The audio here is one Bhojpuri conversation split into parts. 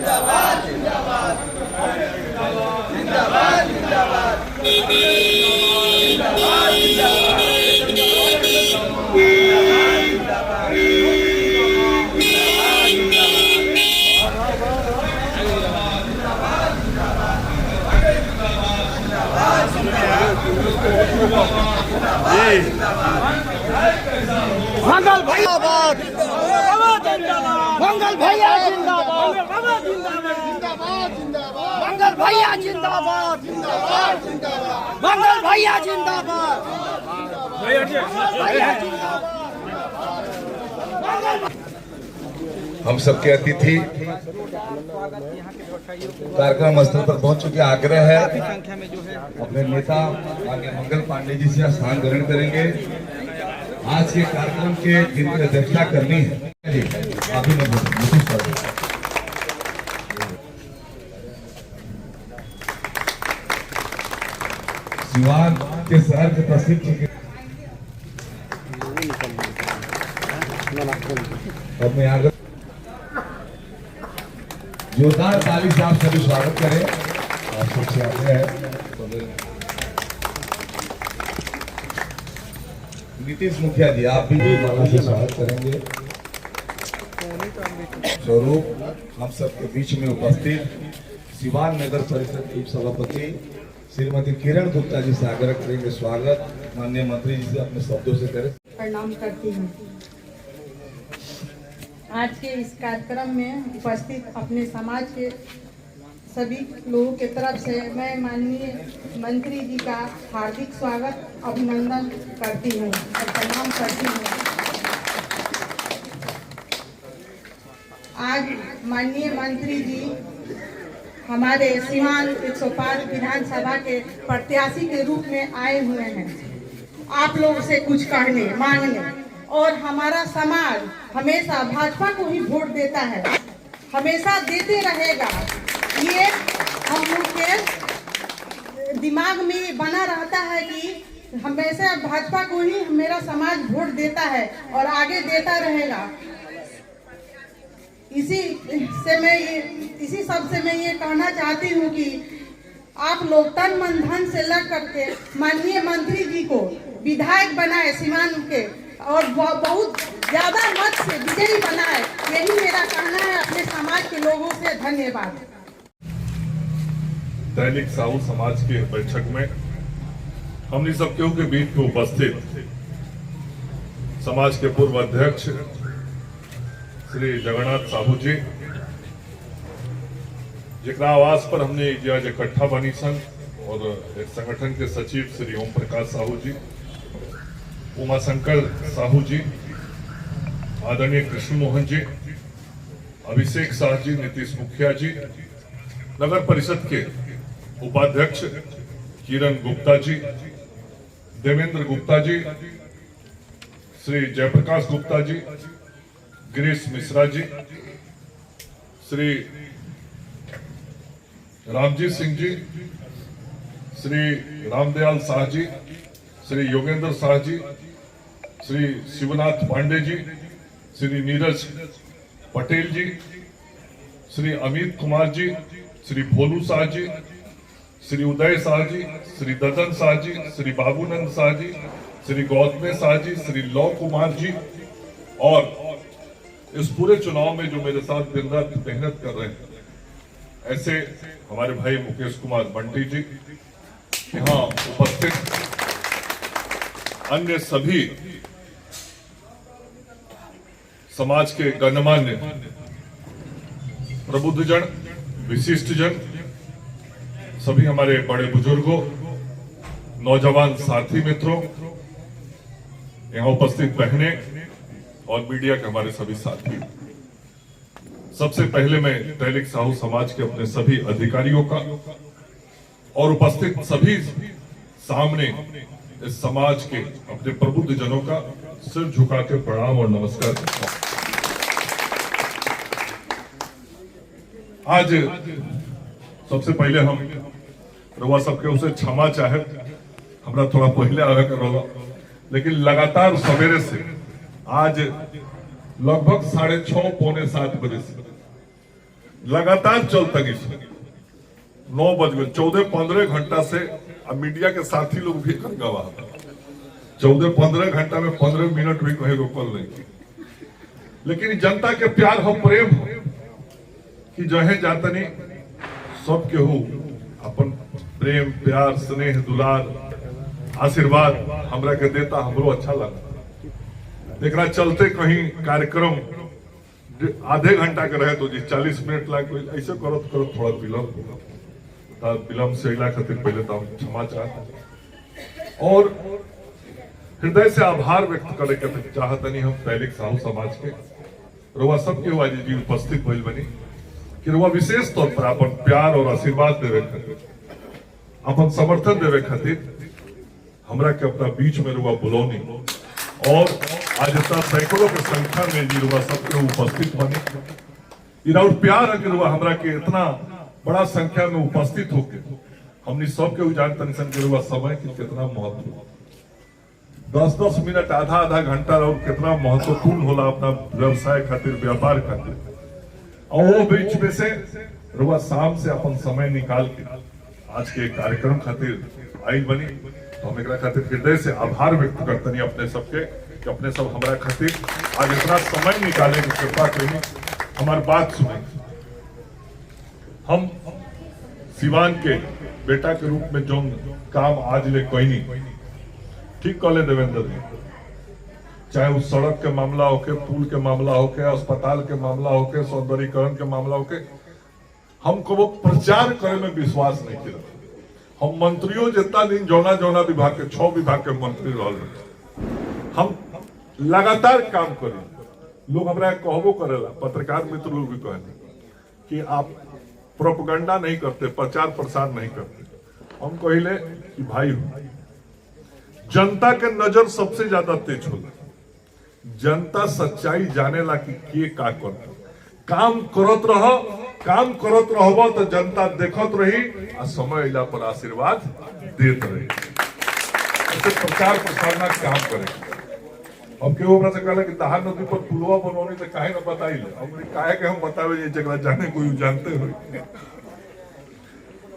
जिंदाबाद जिंदाबाद जिंदाबाद जिंदाबाद मंगल भैया जिंदाबाद, मंगल भैया जिंदाबाद, मंगल भैया जिंदाबाद, मंगल भैया जिंदाबाद। हम सबके अतिथि कार्यक्रम स्थल पर पहुंच चुके। आग्रह है अपने नेता आगे मंगल पांडे जी से स्थान ग्रहण करेंगे। आज के कार्यक्रम के जिनकी अध्यक्षता करनी है सिवान के शहर के प्रसिद्ध जोरदार ताली से आप सभी स्वागत करें। आप सबसे आगे है नीतीश मुखिया जी, आप भी माला से स्वागत करेंगे। स्वरूप हम सबके बीच में उपस्थित सिवान नगर परिषद की सभापति श्रीमती किरण गुप्ता जी से आग्रह करेंगे स्वागत। माननीय मंत्री जी से अपने शब्दों से करें। प्रणाम करती हूँ। आज के इस कार्यक्रम में उपस्थित अपने समाज के सभी लोगों के तरफ से मैं माननीय मंत्री जी का हार्दिक स्वागत अभिनंदन करती हूँ और प्रणाम करती हूँ। आज माननीय मंत्री जी हमारे सिवान 105 विधानसभा के प्रत्याशी के रूप में आए हुए हैं आप लोगों से कुछ कहने मांगने। और हमारा समाज हमेशा भाजपा को ही वोट देता है, हमेशा देते रहेगा। ये हम लोग के दिमाग में बना रहता है कि हमेशा भाजपा को ही मेरा समाज वोट देता है और आगे देता रहेगा। इसी सब से मैं ये कहना चाहती हूँ कि आप लोग तन मन धन से लग करके माननीय मंत्री जी को विधायक बनाए सिवान के और बहुत ज्यादा मत से विजयी बनाए। यही मेरा कहना है अपने समाज के लोगों से। धन्यवाद। दैनिक साहू समाज के बैठक में हमने सबके के बीच में उपस्थित समाज के पूर्व अध्यक्ष श्री जगन्नाथ साहू जी, जिनका आवास पर हमने आज इकट्ठा बनी सन, और एक संगठन के सचिव श्री ओम प्रकाश साहू जी, उमाशंकर साहू जी, आदरणीय कृष्ण मोहन जी, अभिषेक शाह जी, नीतीश मुखिया जी, नगर परिषद के उपाध्यक्ष किरण गुप्ता जी, देवेंद्र गुप्ता जी, श्री जयप्रकाश गुप्ता जी, गिरीश मिश्रा जी, श्री रामजीत सिंह जी, श्री रामदयाल शाह जी, श्री योगेंद्र शाह जी, श्री शिवनाथ पांडे जी, श्री नीरज पटेल जी, श्री अमित कुमार जी, श्री भोलू शाह जी, श्री उदय शाह जी, श्री ददन शाह जी, श्री बाबूनंद शाह जी, श्री गौतम शाह जी, श्री लव कुमार जी, और इस पूरे चुनाव में जो मेरे साथ दिन रात मेहनत कर रहे हैं ऐसे हमारे भाई मुकेश कुमार बंटी जी, यहाँ उपस्थित अन्य सभी समाज के गणमान्य प्रबुद्धजन, विशिष्टजन, सभी हमारे बड़े बुजुर्गों, नौजवान साथी मित्रों, यहाँ उपस्थित बहनें और मीडिया के हमारे सभी साथी, सबसे पहले मैं दैनिक साहू समाज के अपने सभी अधिकारियों का और उपस्थित सभी सामने इस समाज के अपने प्रबुद्ध जनों का सिर झुका के प्रणाम और नमस्कार करता हूं। आज सबसे पहले हम रउआ सबके उसे क्षमा चाहे, हमरा थोड़ा पहले आवे कर रहा, लेकिन लगातार सवेरे से आज लगभग 6:30 पौने 7 बजे से लगातार चलता 9 बज गए 14-15 घंटा से। अब मीडिया के साथी लोग भी गवाह 14-15 घंटा में 15 मिनट भी कहीं रोकल नहीं की। लेकिन जनता के प्यार हो, प्रेम हो कि जहे जातनी सब केहू अपन प्रेम प्यार स्नेह दुलार आशीर्वाद हमरा के देता, हमरो अच्छा लगता। एकरा चलते कहीं कार्यक्रम आधे घंटा के रहे तो जी 40 मिनट लाग गई, ऐसे करत करत थोड़ा विलम्ब से अला खातिर पहले तो हम क्षमा चाहते और हृदय से आभार व्यक्त करे के चाहतनी हम तैलिक साहू समाज के रुआ सबके हुआ जी उपस्थित भइल बनी कि रुआ विशेष तौर पर अपन प्यार और आशीर्वाद देवे खातिर, अपन समर्थन देवे खातिर हमरा के अपना बीच में रुआ बुलौनी और आज इतना सैकड़ों के संख्या में जी रुआ सबके उपस्थित बनी। इरा प्यार है कि रुआ हमरा के इतना बड़ा संख्या में उपस्थित होके हमने सबके जानतन सन के रुआ समय की कितना महत्व, 10-10 मिनट आधा घंटा और कितना महत्वपूर्ण होला अपना व्यवसाय खातिर व्यापार खातिर। और वो बीच में से रुआ शाम से अपन समय निकाल के आज के कार्यक्रम खातिर आई बनी, तो हम एक खातिर हृदय से आभार व्यक्त करते अपने सबके कि अपने सब हमारा खातिर आज इतना समय निकाले की कृपा करी, हमारी बात सुने। हम सिवान के बेटा के रूप में जो काम आज ले कोई नहीं ठीक कहले देवेंद्र जी, चाहे उस सड़क के मामला होके, पुल के मामला होके, अस्पताल के मामला होके, सौंदर्यीकरण के मामला होके, हमको वो प्रचार करे में विश्वास नहीं किया। हम मंत्रियों जितना दिन जौना विभाग के 6 विभाग के मंत्री रहे, हम लगातार काम करें। लोग हमरा कहबो करेला, पत्रकार मित्र लोग भी कहने कि आप प्रोपेगेंडा नहीं करते, प्रचार प्रसार नहीं करते। हम कहले कि भाई जनता के नजर सबसे ज्यादा तेज होला, जनता सच्चाई जाने ला कि के का करता, काम करत रहो तो जनता देखत रही आ समय अला पर आशीर्वाद देत रही। ऐसे प्रचार प्रसार ना काम करे। अब केहू हमरा से कहला कि दहा नदी पर पुलवा बनौनी तो काहे न बताइले, हमने काहे के हम बतावे ये जगह जाने कोई जानते हो।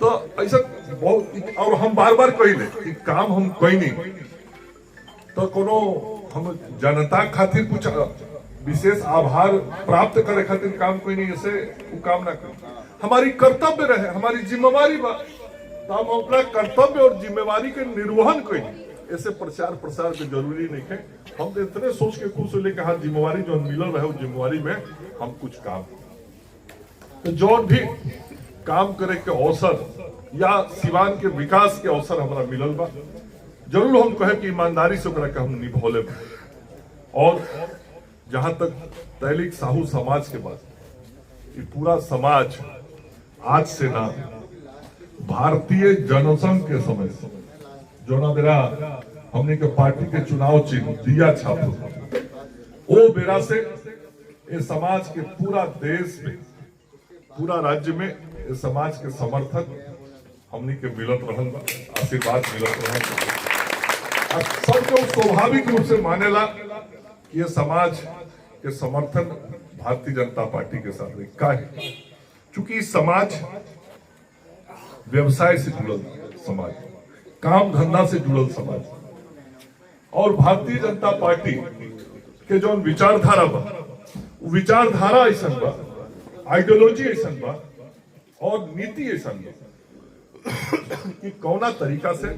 तो ऐसा बहुत, और हम बार कहिले कि काम हम कोई नहीं तो कोनो हम जनता खातिर कुछ विशेष आभार प्राप्त करे खातिर काम कोई नहीं, ऐसे वो काम ना करे। हमारी कर्तव्य रहे, हमारी जिम्मेवारी बा, तो हम अपना कर्तव्य और जिम्मेवारी के निर्वहन कोई नहीं, ऐसे प्रचार प्रसार के जरूरी नहीं है। हम तो इतने सोच के खुश होले कि हाँ जिम्मेवारी जो मिलल रहे उस जिम्मेवारी में हम कुछ काम, तो जो भी काम करे के अवसर या सिवान के विकास के अवसर हमारा मिलल बा, जरूर हम कहे कि ईमानदारी से ओकरा के हम निभौले। और जहां तक तैलिक साहू समाज के बात, ये पूरा समाज आज से ना भारतीय जनसंघ के समय से जो ना मेरा हमने के पार्टी के चुनाव चिन्ह दिया छाप वो बेरा से ये समाज के पूरा देश में, पूरा राज्य में ये समाज के समर्थन हमने के मिलत रहल बा, आशीर्वाद मिलत रहल। सबको स्वाभाविक रूप से मानेला कि ये समाज के समर्थन भारतीय जनता पार्टी के साथ में का है, चूंकि समाज व्यवसाय से जुड़ल समाज, काम धंधा से जुड़ल समाज, और भारतीय जनता पार्टी के जो विचारधारा बा, विचारधारा ऐसा बा, आइडियोलॉजी ऐसा बा और नीति ऐसा बा कि कौना तरीका से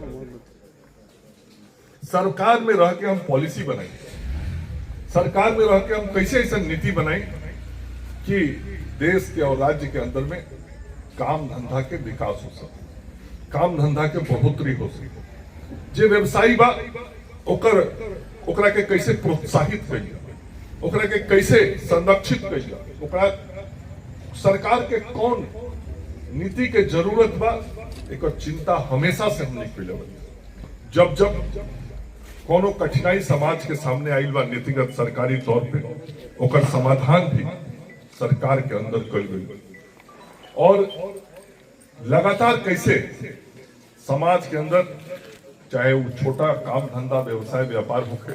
सरकार में रह के हम पॉलिसी बनाई, सरकार में रह के हम कैसे ऐसा नीति बनाई कि देश के और राज्य के अंदर में काम धंधा के विकास हो सके, काम धंधा के बढ़ोतरी हो सके। जे व्यवसायी बा ओकरा के कैसे प्रोत्साहित करिए, ओकरा के कैसे संरक्षित करिए, ओकरा सरकार के कौन नीति के जरूरत बा, एक चिंता हमेशा से हमने कैले। जब कोनो कठिनाई समाज के सामने आइल बा नीतिगत सरकारी तौर पे, ओकर समाधान भी सरकार के अंदर कल गई। और लगातार कैसे समाज के अंदर चाहे वो छोटा काम धंधा व्यवसाय व्यापार होके,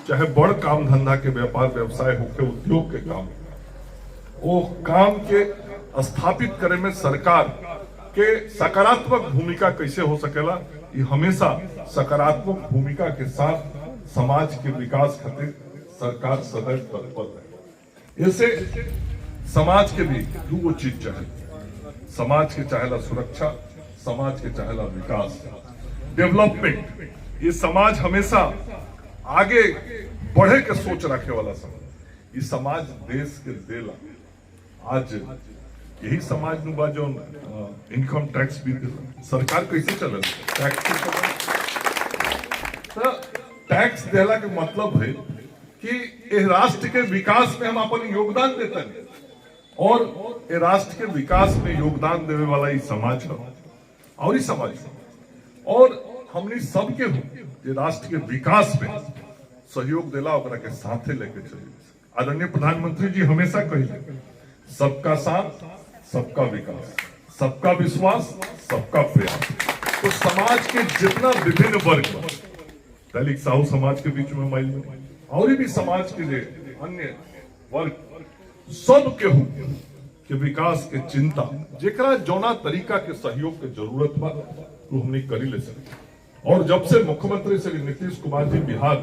चाहे बड़ काम धंधा के व्यापार व्यवसाय होके, उद्योग के काम, वो काम के स्थापित करे में सरकार के सकारात्मक भूमिका कैसे हो सकेला, ये हमेशा सकारात्मक भूमिका के साथ समाज के विकास खातिर सरकार सदैव तत्पर है। ऐसे समाज के भी दो चीज चाहे, समाज के चाहेला सुरक्षा, समाज के चाहेला विकास, डेवलपमेंट। ये समाज हमेशा आगे बढ़े के सोच रखे वाला समाज, ये समाज देश के देला। आज यही समाज नु बा जो इनकम टैक्स भी देला, सरकार कैसे चले टैक्स देला के मतलब है कि इस राष्ट्र के विकास में हम अपन योगदान देते हैं, और ये राष्ट्र के विकास में योगदान देने वाला ये समाज है, और ये समाज है, और हमने सबके ये राष्ट्र के विकास में सहयोग देला, ओकरा के साथे लेके चले। आदरणीय प्रधानमंत्री जी हमेशा कही, सबका साथ सबका विकास, सबका विश्वास सबका प्रयास। तो समाज के जितना विभिन्न वर्ग, दलित साहू समाज के बीच में माइल में, और भी समाज के अन्य वर्ग, सब के के विकास के चिंता जेकरा जौना तरीका के सहयोग के जरूरत बा तो हमने करी ले सके। और जब से मुख्यमंत्री श्री नीतीश कुमार जी बिहार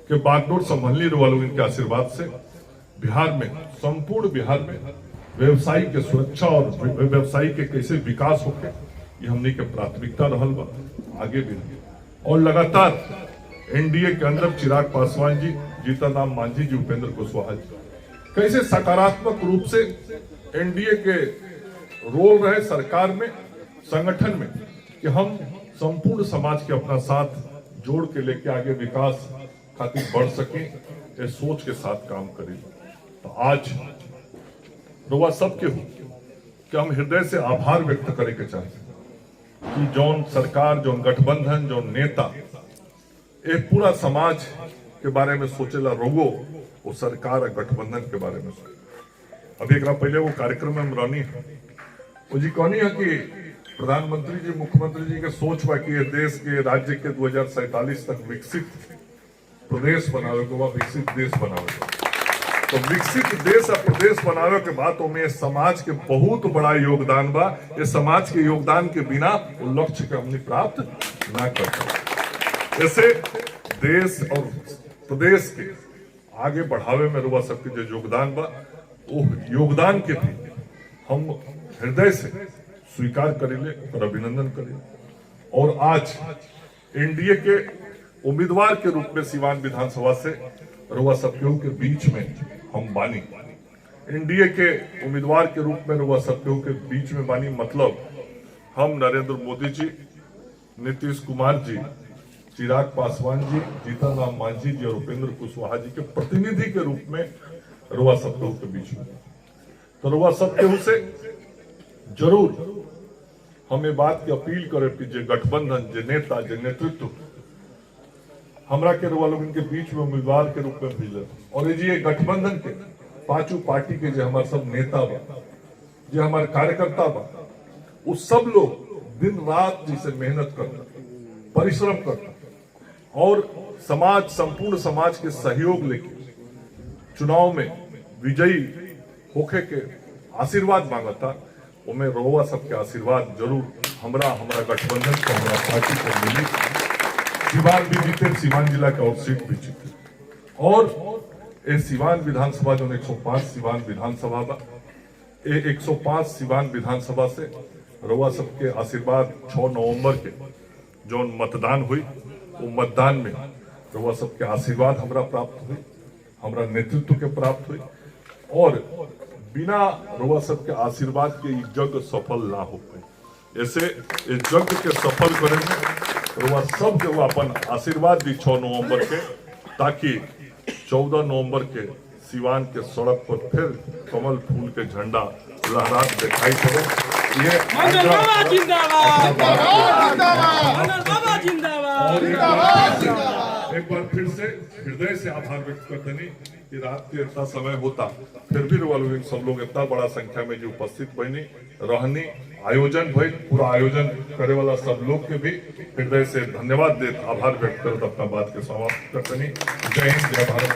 के बागडोर संभालने वालों के आशीर्वाद से बिहार में, संपूर्ण बिहार में व्यवसायी के सुरक्षा और व्यवसायी के कैसे विकास होके, ये हमने के प्राथमिकता रहल बा, आगे भी रही। और लगातार एनडीए के अंदर चिराग पासवान जी, जीतनराम मांझी जी, उपेंद्र कुशवाहा जी कैसे सकारात्मक रूप से एनडीए के रोल रहे सरकार में, संगठन में, कि हम संपूर्ण समाज के अपना साथ जोड़ के लेके आगे विकास खातिर बढ़ सके, ये सोच के साथ काम करें। तो आज रुआ सबके हो कि हम हृदय से आभार व्यक्त करे के चाहते कि जौन सरकार, जौन गठबंधन, जौन नेता एक पूरा समाज के बारे में सोचेला, रोगो वो सरकार और गठबंधन के बारे में सोचे। अभी एक पहले वो कार्यक्रम में हम रहनी है, वो जी कहनी है कि प्रधानमंत्री जी, मुख्यमंत्री जी के सोच बा कि देश के राज्य के 2047 तक विकसित प्रदेश बनावे के बाद विकसित देश बनावे। तो विकसित देश और प्रदेश बनावे के बाद तो में समाज के बहुत बड़ा योगदान बा। ये समाज के योगदान के बिना वो लक्ष्य के हमने प्राप्त ना कर सकते। ऐसे देश और प्रदेश के आगे बढ़ावे में रुआ सबके जो योगदान बा, वो योगदान के भी हम हृदय से स्वीकार करेंगे और अभिनंदन करें। और आज एनडीए के उम्मीदवार के रूप में सीवान विधानसभा से रुआ सबके के बीच में हम बानी, एनडीए के उम्मीदवार के रूप में रुआ सबके के बीच में बानी, मतलब हम नरेंद्र मोदी जी, नीतीश कुमार जी, चिराग पासवान जी, जीतनराम मांझी जी और उपेंद्र कुशवाहा जी के प्रतिनिधि के रूप में रुआ सबके के बीच में। तो रुआ सबके से जरूर हम ये बात की अपील करे कि जो गठबंधन, जो नेता, जो नेतृत्व हमरा के रुआ लोग इनके बीच में उम्मीदवार के रूप में भेजे, और ये गठबंधन के पांचों पार्टी के जो हमारे सब नेता बा, जो हमारे कार्यकर्ता बा, वो सब लोग दिन रात जिसे मेहनत करता, परिश्रम करता, और समाज, संपूर्ण समाज के सहयोग लेके चुनाव में विजयी होके के आशीर्वाद मांगा था। उमें रोवा सबके आशीर्वाद जरूर हमरा गठबंधन को, हमरा पार्टी को मिली। सीवान भी जीते, सीवान जिला का और सीट भी जीते, और ये सीवान विधानसभा जो 105 सीवान विधानसभा बा, ये 105 सीवान विधानसभा से रोवा सबके आशीर्वाद 6 नवंबर के जो मतदान हुई, वो मतदान में रोवा सबके आशीर्वाद हमरा प्राप्त हुई, हमरा नेतृत्व के प्राप्त हुई, और बिना रोवा सबके आशीर्वाद के यज्ञ सफल ना हो पाए। ऐसे इस यज्ञ के सफल करेंगे रोवा सब के अपन आशीर्वाद दी 6 नवंबर के, ताकि 14 नवंबर के सीवान के सड़क पर फिर कमल फूल के झंडा लहरात दिखाई पड़े। ये एक बार फिर से हृदय से आभार व्यक्त करते नहीं कि रात के इतना समय होता फिर भी सब लोग इतना बड़ा संख्या में जो उपस्थित बनी रहनी, आयोजन भई, पूरा आयोजन करे वाला सब लोग के भी हृदय से धन्यवाद दे, आभार व्यक्त कर अपना बात के समाप्त करते नहीं। जय हिंद, जय भारत।